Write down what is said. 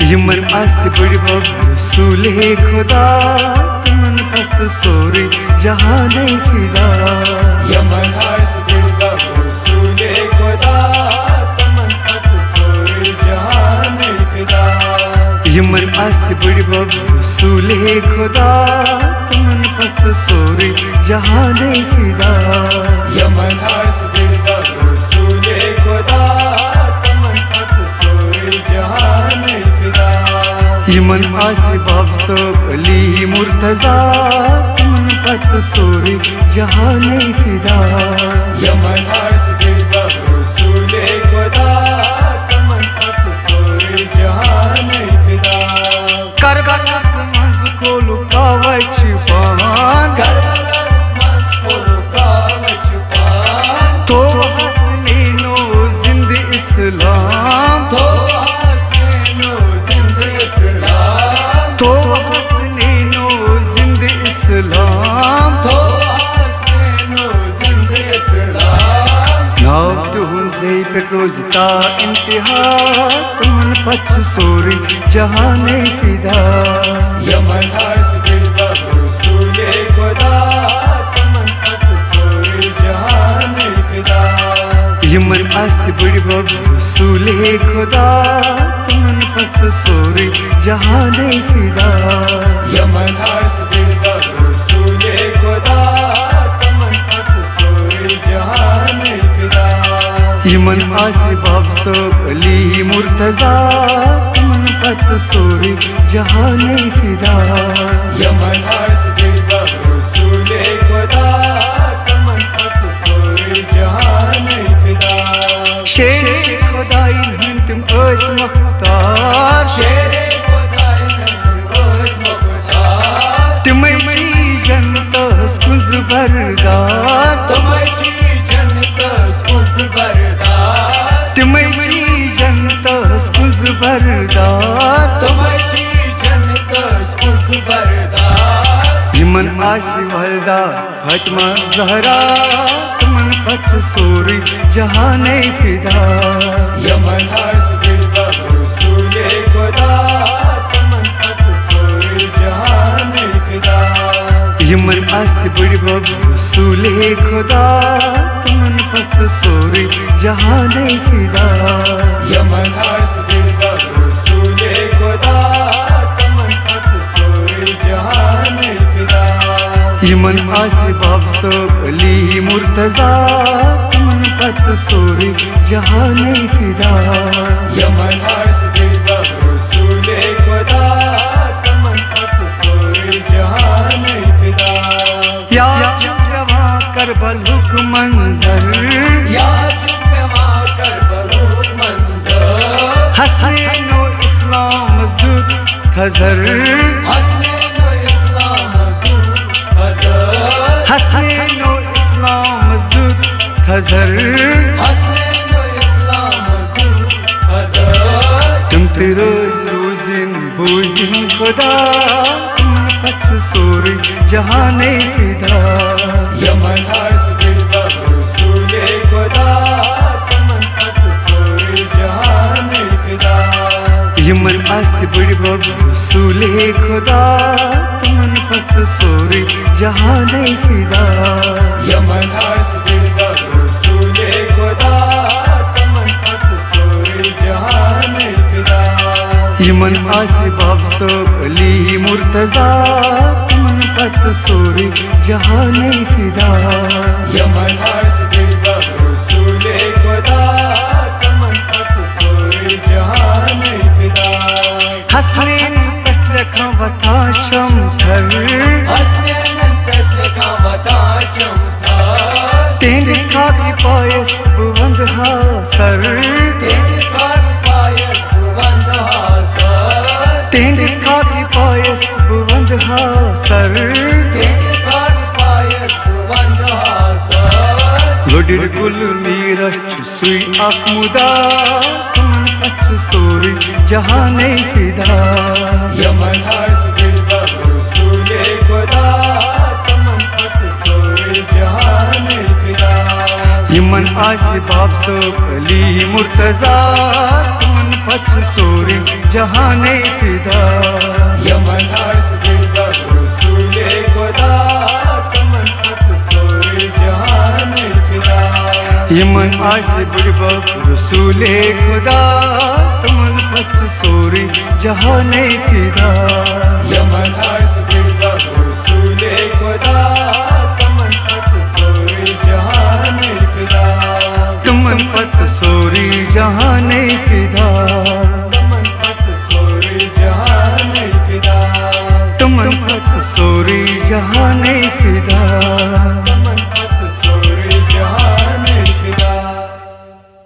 یمن آسہِ بٔڑۍ بب رسوٗلے خۄدا تِمن پتہٕ سورُے جہانے فِدا یمن آسہِ بٔڑۍ بب رسوٗلے خۄدا تِمن پتہٕ سورُے جہانے فِدا یمن آسہِ بٔڑۍ بب رسوٗلے خۄدا تِمن پتہٕ سورُے جہانے فِدا یمن آسہِ بٔڑۍ بب رسوٗلے خۄدا تِمن پتہٕ سورُے جہانے فِدا یمن آسہِ باب صٲب علی مرتضیٰ تِمن پتہٕ سورُے جہانے فِدا یمن آسہِ بٔڑۍ بب رسوٗلے خۄدا تِمن پتہٕ سورُے جہانے فِدا کربلاہس منٛز کھولُکھ کاوچہِ پان کربلاہس منٛز کھولُکھ کاوچہِ پان توہس نینو زندٕ اِسلام توہس نینو زندٕ اِسلام توہس نینو زندٕ اِسلام توہس نینو زندٕ اِسلام ناو تُہُنٛد زیٚیہِ پٮ۪ٹھ روزِ تا اِنتِہا تِمن پتہٕ چھُ سورُے جہانے فِدا یمن آسہِ بٔڑۍ بب رسوٗلے خۄدا تِمن پتہٕ سورُے جہانے فِدا یمن آسہِ بٔڑۍ بب رسوٗلے خۄدا تِمن پتہٕ سورُے جہانے فِدا یمن آسہِ بٔڑۍ بب رسوٗلے خۄدا تِمن پتہٕ سورُے جہانے فِدا یمن آسہِ باب صٲب علی مرتضیٰ تِمن پتہٕ سورُے جہانے فِدا یمن آسہِ بٔڑۍ بب رسوٗلے خۄدا تِمن پتہٕ سورُے جہانے فِدا شیرے خۄدایہِ ہٕنٛدۍ تِم ٲسۍ مختار شیرے خۄدایہِ ہٕنٛدۍ ٲسۍ مۄختار تِمے چھِ جنتس کُنٛز بردار تِمے چھِ جنتس کُنٛز بردار تِمے چھِ جنتس کُنٛز بردار تِمے چھِ جنتس کُنٛز بردار یمن آسہِ والدہ فاطمہ زہرا تِمن پتہٕ چھُ سورُے جہانے فِدا یمن آسہِ بٔڑۍ بب رسوٗلے خۄدا تِمن پتہٕ سورُے جہانے فِدا یمن آسہِ بٔڑۍ بب رسوٗلے خۄدا تِمن پتہٕ سورُے جہانے فِدا یمن آسہِ بٔڑۍ بب رسوٗلے خۄدا تِمن پتہٕ سورُے جہانے فِدا یمن آسہِ باب صٲب علی مرتضیٰ تِمن پتہٕ سورُے جہانے فِدا یمن آسہِ بٔڑۍ بب رسوٗلے خۄدا تِمن پتہٕ سورُے جہانے فِدا یاد چھُ پٮ۪وان کربلُک منظر یاد چھُ پٮ۪وان کربلُک منظر حسنینو اِسلامس دیُت تھزر حسنینو اِسلامس دیُت تھزر حسنینو اِسلامس دیُت تھزر حسنینو اِسلامس دیُت تھزر تِم تہِ روزِنۍ بوٗزِنۍ خۄدا تِمن پتہٕ چھُ سورُے جہانے فِدا یمن آسہِ بٔڑۍ بب رسوٗلے خۄدا تِمن پتہٕ سورُے جہانے فِدا یمن آسہِ بٔڑۍ بب رسوٗلے خۄدا تِمن پتہٕ سورُے جہانے فِدا یمن آسہِ بٔڑۍ بب رسوٗلے خۄدا تِمن پتہٕ سورُے جہانے فِدا یمن آسہِ باب صٲب علی مرتضیٰ تِمن پتہٕ سورُے جہانے فِدا یمن آسہِ بٔڑۍ بب رسوٗلے خۄدا تِمن پتہٕ سورُے جہانے فِدا حسنینن پٮ۪ٹھ لیکھان وۄتھان چھَم تھر حسنینن پٮ۪ٹھ لیکھان وۄتھان چھَم تھر تِہنٛدِس خاکہِ پایس بہٕ ونٛدٕ ہا سر تِہنٛدِس خاکہِ پایس بہٕ ونٛدٕ ہا سر تِہنٛدِس خاکہِ پایس بہٕ ونٛدٕ ہا سر تِہنٛدِس خاکہِ پایس بہٕ ونٛدٕ ہا سر لۄڈِر گُل میٖرا چھُ سُے اکھ مُدا تِمن پتہٕ چھُ سورُے جہانے فِدا یمن آسہِ بٔڑۍ بب رسوٗلے خۄدا تِمن پتہٕ سورُے جہانے فِدا یمن آسہِ باب صٲب علی مرتضیٰ تِمن پچ سورے جہان فدا یمن آس بلبک رسول خدا تمن پت سورے جہان فدا یمن آس بڑبک رسول خدا تمن پچ سورے جہان فدا یمن آس بلبک رسول خدا تمن پت سورے جہان فدا تمن پت سورے جہان فدا تمن پت سورے جہان فدا تمن پت سورے جہان فدا